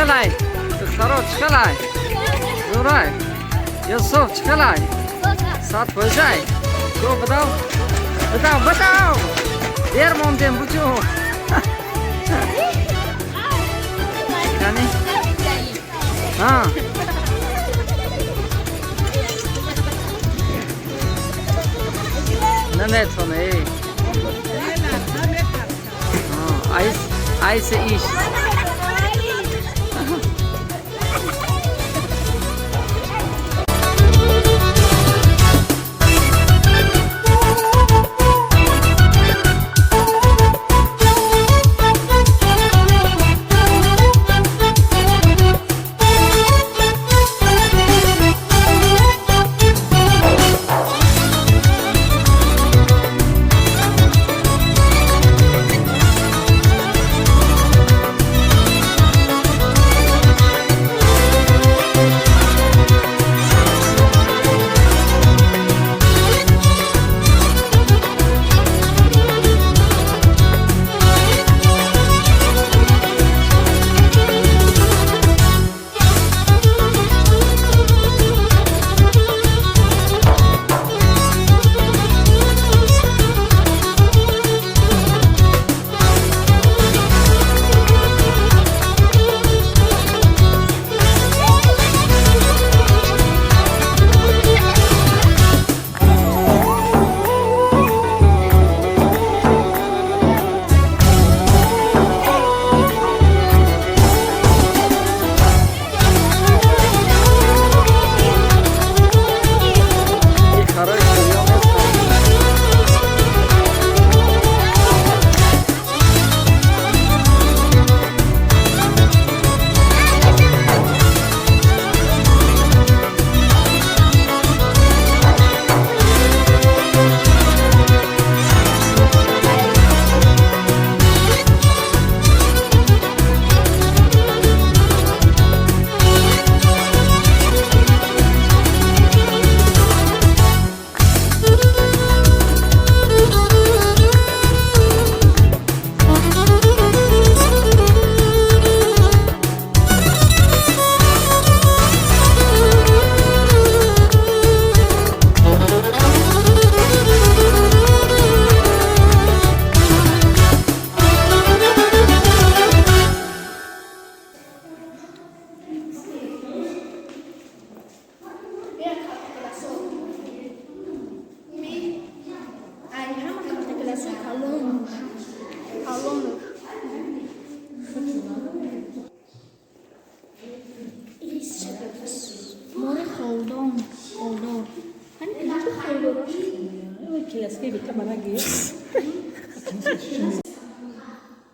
چکلای دخترها چکلای زورای یوسف چکلای ساعت بجای تو بداو دیر موندیم بچو یعنی ها نه تونه آیس ایش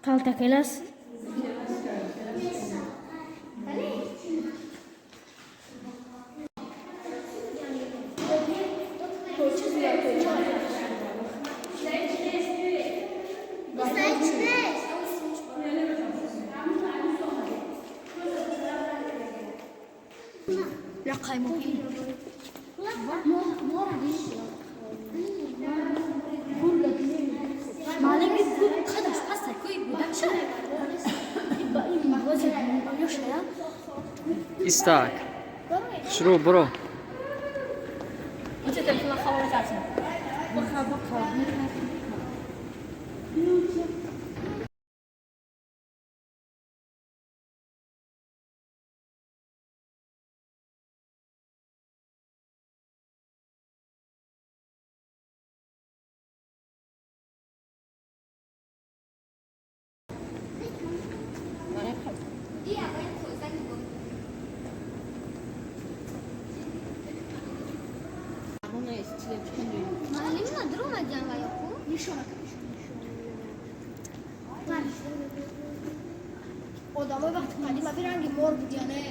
Falta kelas. لا قايمة معلمي خلاص حاسة كوي بدكشة يبقى إيه وزن يوشيا استاك شروع برو أنت تبغى خبرة عشان بقى معلمنا دروما جانغا يقول نشونك آدمای وقت قدیم به رنگ مار بود یا نه؟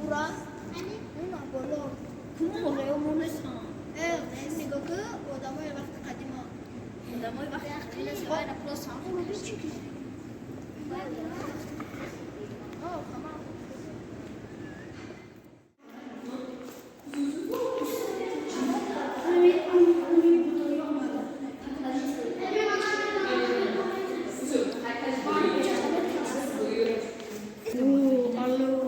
برا؟ نه بالا کمون بالا یا مونس ها؟ نگاه که آدمای وقت قدیم ها آدمای وقت قدیم ها باید پلاس هم کنه چی که؟ Alô.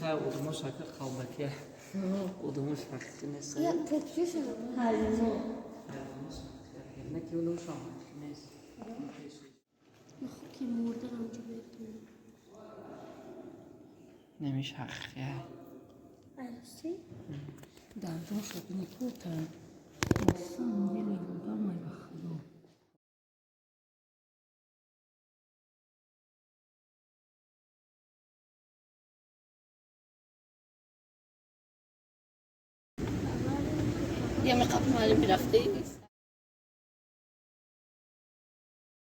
های ادامه شکل قلبکیه ادامه شکل نیست یا تکیه شده نه که ادامه شکل نیست که مرده همجا بهتون نمیشه حقیقه عرصی؟ دندان شد نیکوتن اصلا دلی بودم بخدا یه قبل معلم میرفتی